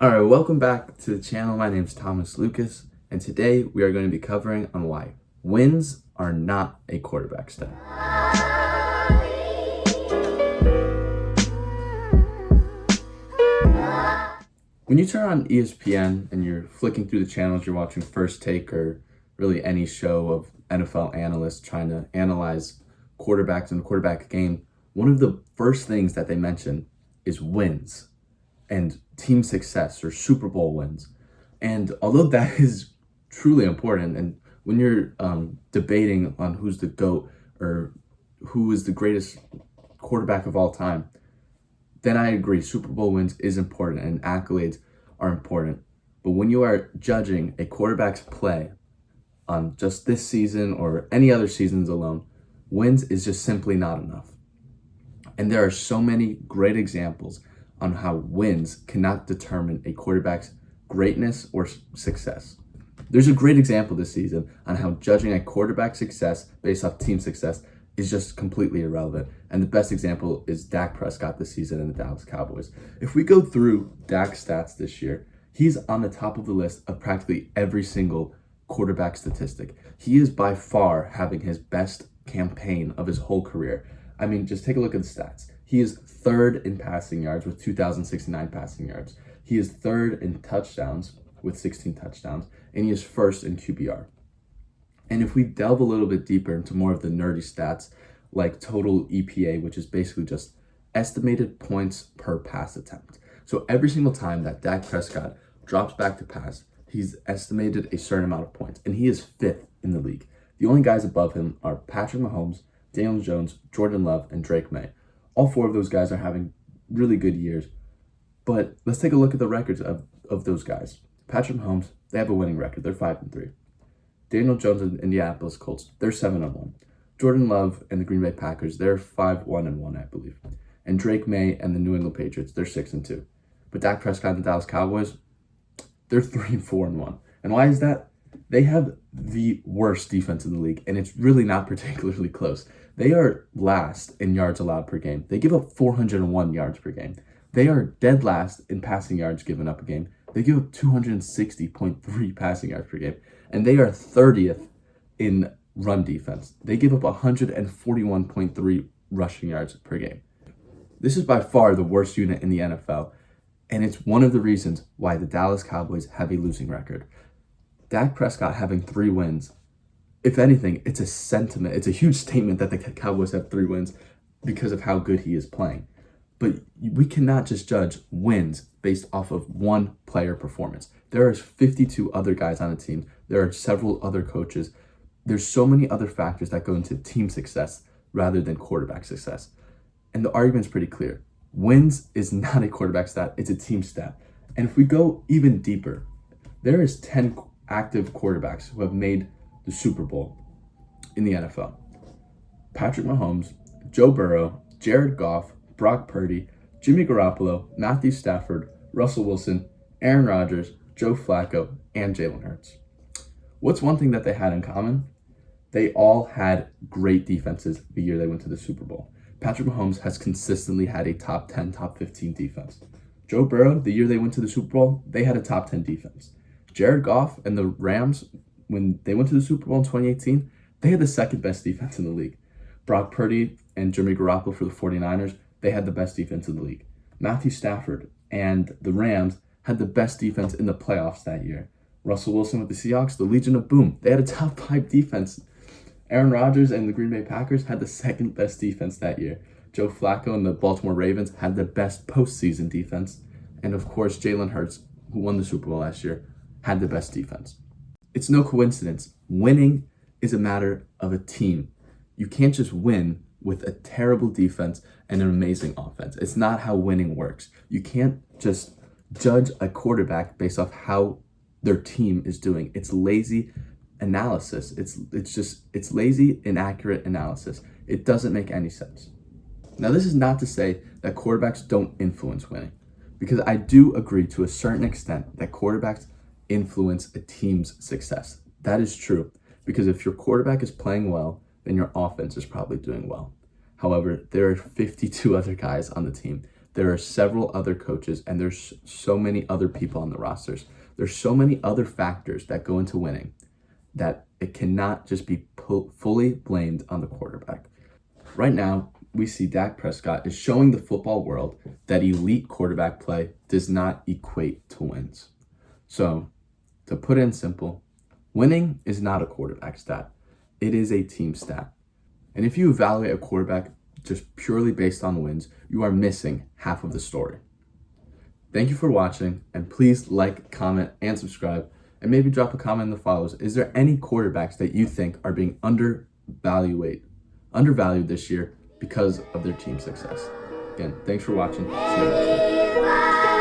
All right, welcome back to the channel. My name is Thomas Lucas, and today we are going to be covering on why wins are not a quarterback stat. When you turn on ESPN and you're flicking through the channels, you're watching First Take or really any show of NFL analysts trying to analyze quarterbacks in the quarterback game, one of the first things that they mention is wins and team success or Super Bowl wins. And although that is truly important, and when you're debating on who's the GOAT or who is the greatest quarterback of all time, then I agree, Super Bowl wins is important and accolades are important. But when you are judging a quarterback's play on just this season or any other seasons alone, wins is just simply not enough. And there are so many great examples on how wins cannot determine a quarterback's greatness or success. There's a great example this season on how judging a quarterback's success based off team success is just completely irrelevant. And the best example is Dak Prescott this season in the Dallas Cowboys. If we go through Dak's stats this year, he's on the top of the list of practically every single quarterback statistic. He is by far having his best campaign of his whole career. I mean, just take a look at the stats. He is third in passing yards with 2,069 passing yards. He is third in touchdowns with 16 touchdowns, and he is first in QBR. And if we delve a little bit deeper into more of the nerdy stats, like total EPA, which is basically just estimated points per pass attempt. So every single time that Dak Prescott drops back to pass, he's estimated a certain amount of points, and he is fifth in the league. The only guys above him are Patrick Mahomes, Daniel Jones, Jordan Love, and Drake May. All four of those guys are having really good years. But let's take a look at the records of those guys. Patrick Mahomes, they have a winning record. They're 5-3. Daniel Jones and Indianapolis Colts, they're 7-1. Jordan Love and the Green Bay Packers, they're 5-1-1, I believe. And Drake May and the New England Patriots, they're 6-2. But Dak Prescott and the Dallas Cowboys, they're 3-4-1. And why is that? They have the worst defense in the league, and it's really not particularly close. They are last in yards allowed per game. They give up 401 yards per game. They are dead last in passing yards given up a game. They give up 260.3 passing yards per game. And they are 30th in run defense. They give up 141.3 rushing yards per game. This is by far the worst unit in the NFL, and it's one of the reasons why the Dallas Cowboys have a losing record. Dak Prescott having 3 wins, if anything, it's a sentiment. It's a huge statement that the Cowboys have 3 wins because of how good he is playing. But we cannot just judge wins based off of one player performance. There are 52 other guys on a team. There are several other coaches. There's so many other factors that go into team success rather than quarterback success. And the argument's pretty clear. Wins is not a quarterback stat, it's a team stat. And if we go even deeper, there is 10 active quarterbacks who have made the Super Bowl in the NFL. Patrick Mahomes, Joe Burrow, Jared Goff, Brock Purdy, Jimmy Garoppolo, Matthew Stafford, Russell Wilson, Aaron Rodgers, Joe Flacco, and Jalen Hurts. What's one thing that they had in common? They all had great defenses the year they went to the Super Bowl. Patrick Mahomes has consistently had a top 10, top 15 defense. Joe Burrow, the year they went to the Super Bowl, they had a top 10 defense. Jared Goff and the Rams, when they went to the Super Bowl in 2018, they had the second best defense in the league. Brock Purdy and Jimmy Garoppolo for the 49ers, they had the best defense in the league. Matthew Stafford and the Rams had the best defense in the playoffs that year. Russell Wilson with the Seahawks, the Legion of Boom, they had a top 5 defense. Aaron Rodgers and the Green Bay Packers had the second best defense that year. Joe Flacco and the Baltimore Ravens had the best postseason defense. And of course, Jalen Hurts, who won the Super Bowl last year, had the best defense. It's no coincidence. Winning is a matter of a team. You can't just win with a terrible defense and an amazing offense. It's not how winning works. You can't just judge a quarterback based off how their team is doing. It's lazy analysis. It's lazy, inaccurate analysis. It doesn't make any sense. Now, this is not to say that quarterbacks don't influence winning, because I do agree to a certain extent that quarterbacks influence a team's success. That is true, because if your quarterback is playing well, then your offense is probably doing well. However, there are 52 other guys on the team There are several other coaches, and there's so many other people on the rosters. There's so many other factors that go into winning that it cannot just be fully blamed on the quarterback. Right now, we see Dak Prescott is showing the football world that elite quarterback play does not equate to wins. So, to put it in simple, winning is not a quarterback stat. It is a team stat. And if you evaluate a quarterback just purely based on wins, you are missing half of the story. Thank you for watching, and please like, comment, and subscribe, and maybe drop a comment in the follows. Is there any quarterbacks that you think are being undervalued this year because of their team success? Again, thanks for watching. See you next time.